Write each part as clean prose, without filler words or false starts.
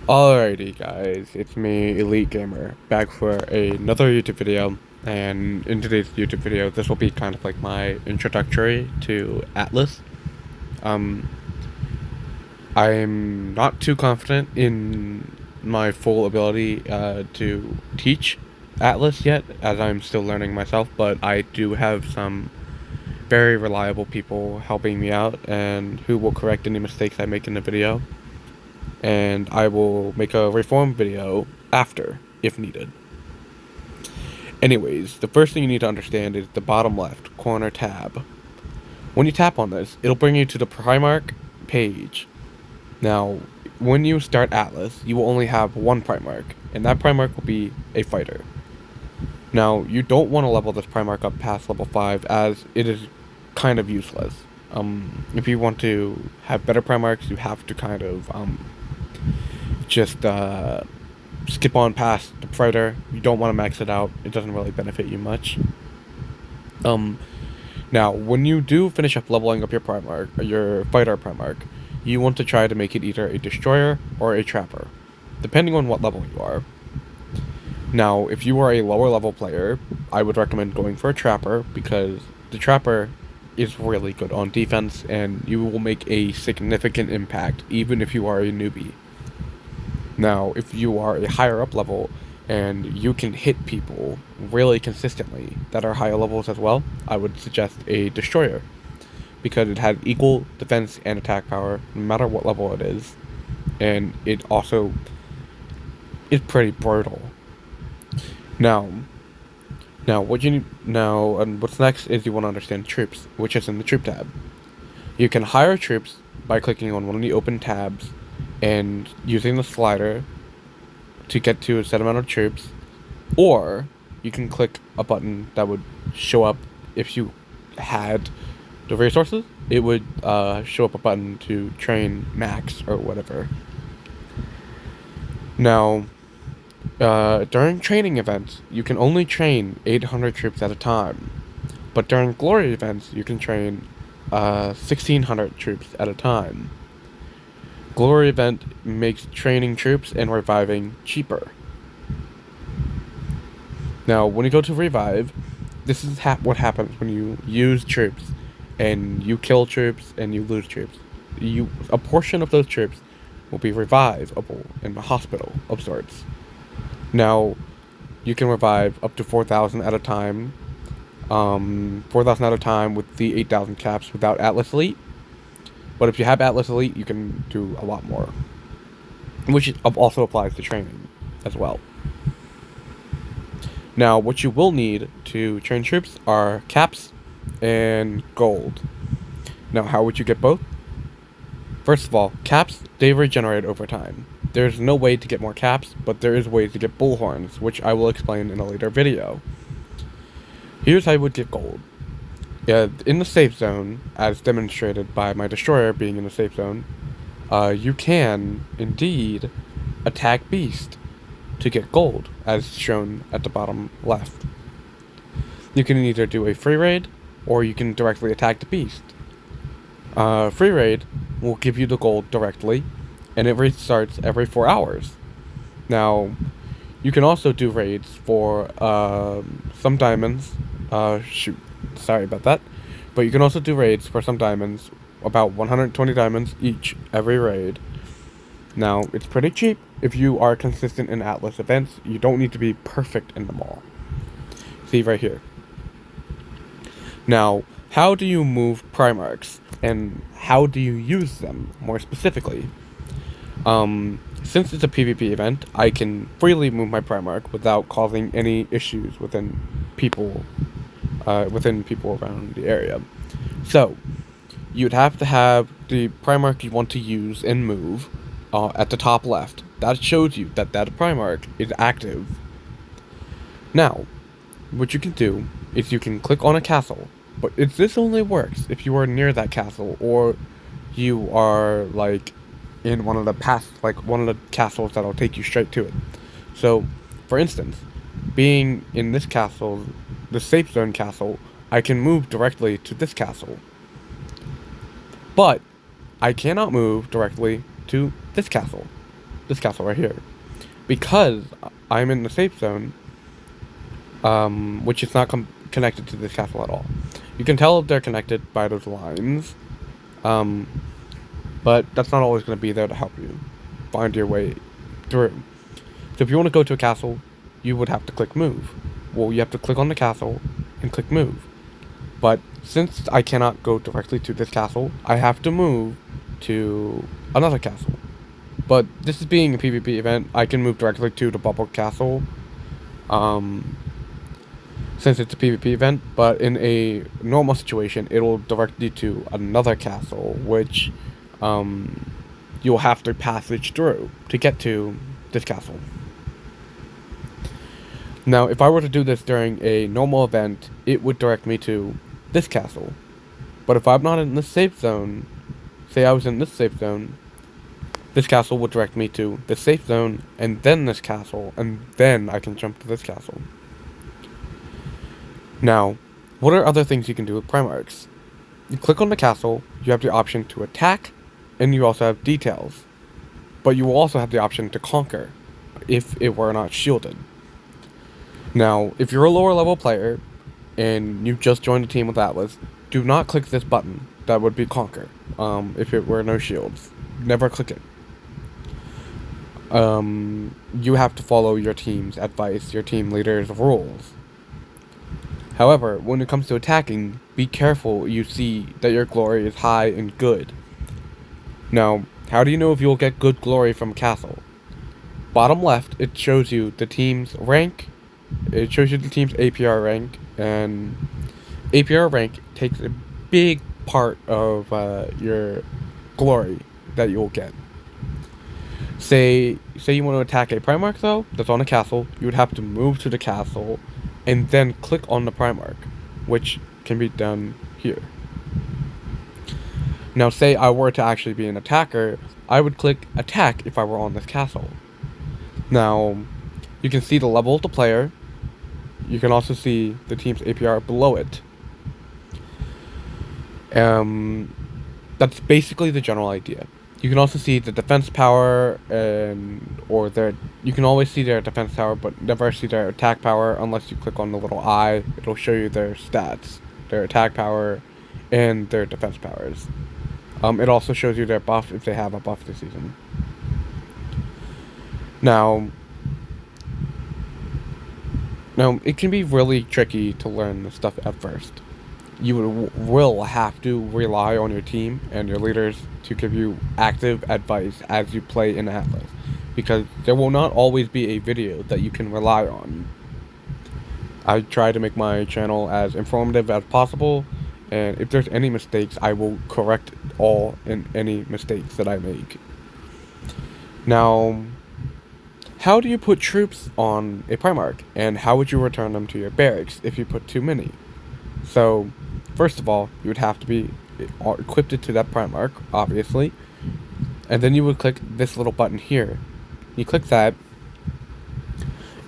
Alrighty guys, it's me, Elite Gamer, back for another YouTube video, and in today's YouTube video, this will be kind of like my introductory to Atlas. Um, I'm not too confident in my full ability to teach Atlas yet, as I'm still learning myself, but I do have some very reliable people helping me out, and who will correct any mistakes I make in the video. And I will make a reform video after, if needed. Anyways, the first thing you need to understand is the bottom left corner tab. When you tap on this, it'll bring you to the Primarch page. Now, when you start Atlas, you will only have one Primarch, and that Primarch will be a fighter. Now, you don't want to level this Primarch up past level 5, as it is kind of useless. If you want to have better Primarchs, you have to kind of, just skip on past the fighter. You don't want to max it out. It doesn't really benefit you much. Now, when you do finish up leveling up your Primarch, your fighter Primarch, you want to try to make it either a destroyer or a trapper, depending on what level you are. Now, if you are a lower level player, I would recommend going for a trapper, because the trapper is really good on defense, and you will make a significant impact even if you are a newbie. Now, if you are a higher up level and you can hit people really consistently that are higher levels as well, I would suggest a destroyer, because it has equal defense and attack power no matter what level it is, and it also is pretty brutal. Now what you need now, and what's next is you want to understand troops, which is in the troop tab. You can hire troops by clicking on one of the open tabs and using the slider to get to a set amount of troops, or you can click a button that would show up if you had the resources. It would show up a button to train max or whatever. Now, during training events, you can only train 800 troops at a time, but during glory events, you can train 1600 troops at a time. Glory event makes training troops and reviving cheaper. Now, when you go to revive, this is what happens when you use troops, and you kill troops and you lose troops. A portion of those troops will be revivable in the hospital of sorts. Now, you can revive up to 4,000 at a time. 4,000 at a time with the 8,000 caps without Atlas Elite. But if you have Atlas Elite, you can do a lot more, which also applies to training as well. Now, what you will need to train troops are caps and gold. Now, how would you get both? First of all, caps, they regenerate over time. There's no way to get more caps, but there is ways to get bullhorns, which I will explain in a later video. Here's how you would get gold. In the safe zone, as demonstrated by my destroyer being in the safe zone, you can indeed attack beast to get gold, as shown at the bottom left. You can either do a free raid, or you can directly attack the beast. Free raid will give you the gold directly, and it restarts every 4 hours. Now, you can also do raids for some diamonds. Sorry about that. But you can also do raids for some diamonds, about 120 diamonds each every raid. Now, it's pretty cheap if you are consistent in Atlas events. You don't need to be perfect in them all. See right here. Now, how do you move Primarchs, and how do you use them more specifically? Since it's a PvP event, I can freely move my Primarch without causing any issues within people around the area. So, you'd have to have the Primarch you want to use and move at the top left. That shows you that Primarch is active. Now, what you can do is you can click on a castle, but this only works if you are near that castle, or you are like in one of the castles that'll take you straight to it. So, for instance, being in this castle, the safe zone castle, I can move directly to this castle. But I cannot move directly to this castle. this castle right here. Because I'm in the safe zone, which is not connected to this castle at all. You can tell they're connected by those lines, but that's not always going to be there to help you find your way through. So if you want to go to a castle, you would have to click move. Well, you have to click on the castle and click move. But since I cannot go directly to this castle, I have to move to another castle. But this is being a PvP event, I can move directly to the bubble castle, since it's a PvP event, but in a normal situation, it will direct you to another castle, which you'll have to passage through to get to this castle. Now, if I were to do this during a normal event, it would direct me to this castle. But if I'm not in this safe zone, say I was in this safe zone, this castle would direct me to the safe zone, and then this castle, and then I can jump to this castle. Now, what are other things you can do with Primarchs? You click on the castle, you have the option to attack, and you also have details. But you will also have the option to conquer, if it were not shielded. Now, if you're a lower level player, and you just joined a team with Atlas, do not click this button. That would be conquer, if it were no shields. Never click it. You have to follow your team's advice, your team leader's rules. However, when it comes to attacking, be careful you see that your glory is high and good. Now, how do you know if you'll get good glory from a castle? Bottom left, it shows you the team's rank, it shows you the team's APR rank, and APR rank takes a big part of your glory that you'll get. Say you want to attack a Primarch though, that's on a castle, you would have to move to the castle, and then click on the Primarch, which can be done here. Now say I were to actually be an attacker, I would click attack if I were on this castle. Now, you can see the level of the player, you can also see the team's APR below it. That's basically the general idea. You can also see the defense power, you can always see their defense power, but never see their attack power unless you click on the little eye. It'll show you their stats, their attack power, and their defense powers. It also shows you their buff if they have a buff this season. Now, it can be really tricky to learn this stuff at first. You will have to rely on your team and your leaders to give you active advice as you play in Atlas, because there will not always be a video that you can rely on. I try to make my channel as informative as possible, and if there's any mistakes, I will correct any mistakes that I make. Now, how do you put troops on a Primarch, and how would you return them to your barracks if you put too many? So, first of all, you would have to be equipped to that Primarch, obviously, and then you would click this little button here. You click that,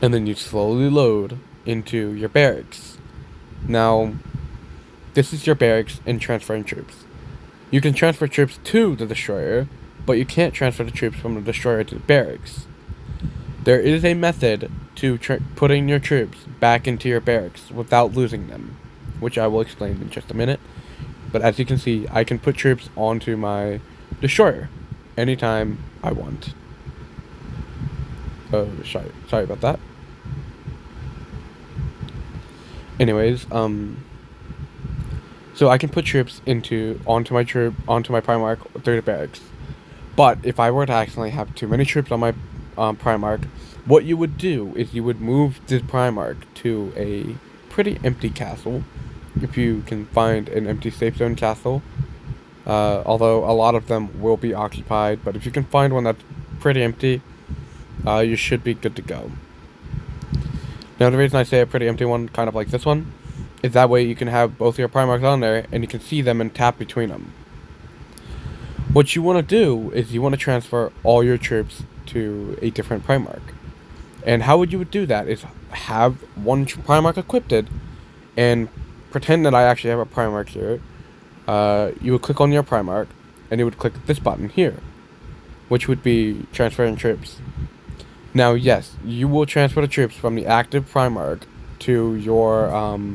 and then you slowly load into your barracks. Now, this is your barracks and transferring troops. You can transfer troops to the destroyer, but you can't transfer the troops from the destroyer to the barracks. There is a method to putting your troops back into your barracks without losing them, which I will explain in just a minute. But as you can see, I can put troops onto my destroyer anytime I want. Oh, sorry about that. Anyways, so I can put troops onto my Primarch through the barracks. But if I were to accidentally have too many troops on my Primarch, what you would do is you would move this Primarch to a pretty empty castle, if you can find an empty safe zone castle. Although a lot of them will be occupied, but if you can find one that's pretty empty, you should be good to go. Now the reason I say a pretty empty one, kind of like this one, is that way you can have both your Primarchs on there and you can see them and tap between them. What you want to do is you want to transfer all your troops to a different Primarch. And how would you do that is have one Primarch equipped and pretend that I actually have a Primarch here. You would click on your Primarch and you would click this button here. which would be transferring troops. Now, yes, you will transfer the troops from the active Primarch to your I'll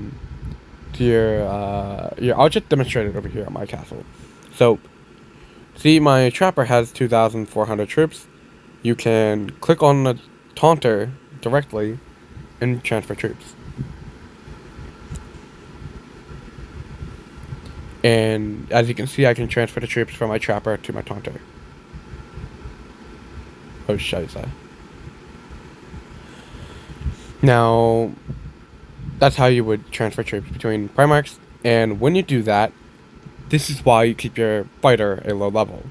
just demonstrate it over here at my castle. So, see, my trapper has 2,400 troops. You can click on the taunter directly and transfer troops. And as you can see, I can transfer the troops from my trapper to my taunter. Oh, scheiße. Now, that's how you would transfer troops between Primarchs, and when you do that, this is why you keep your fighter a low level.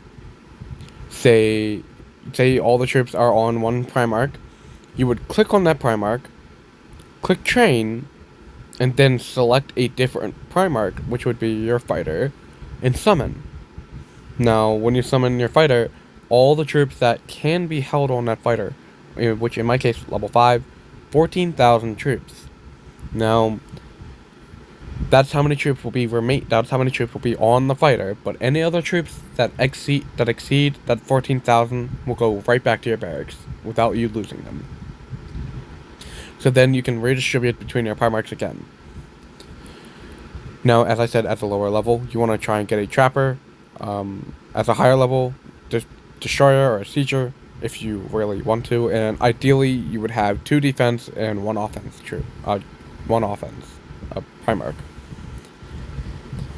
Say all the troops are on one Primarch, you would click on that Primarch, click train, and then select a different Primarch, which would be your fighter, and summon. Now, when you summon your fighter, all the troops that can be held on that fighter, which in my case, level 5, 14,000 troops. Now, that's how many troops will be that's how many troops will be on the fighter, but any other troops that exceed that 14,000 will go right back to your barracks without you losing them. So then you can redistribute between your Primarchs again. Now, as I said, at the lower level, you want to try and get a trapper. At a higher level, destroyer or a sieger, if you really want to, and ideally you would have 2 defense and 1 offense Primarch.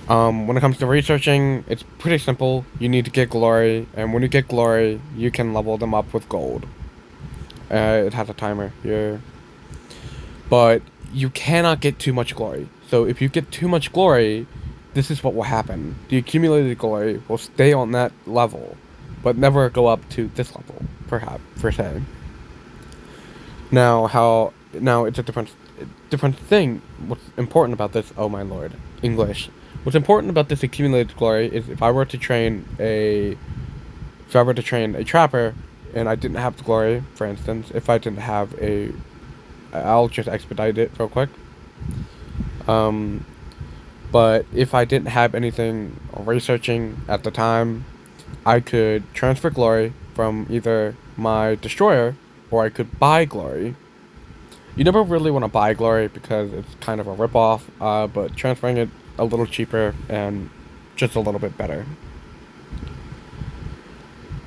When it comes to researching, it's pretty simple. You need to get glory, and when you get glory, you can level them up with gold. It has a timer here. But you cannot get too much glory. So if you get too much glory, this is what will happen. The accumulated glory will stay on that level, but never go up to this level, per se. Now it's a different thing. What's important about this? Oh my lord, English. What's important about this accumulated glory is if I were to train a trapper, and I didn't have the glory, for instance, if I didn't have I'll just expedite it real quick. But if I didn't have anything researching at the time, I could transfer glory from either my destroyer, or I could buy glory. You never really want to buy glory because it's kind of a ripoff, but transferring it a little cheaper and just a little bit better.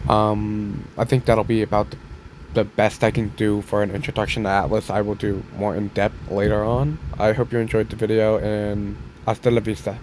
I think that'll be about the best I can do for an introduction to Atlas. I will do more in depth later on. I hope you enjoyed the video, and hasta la vista.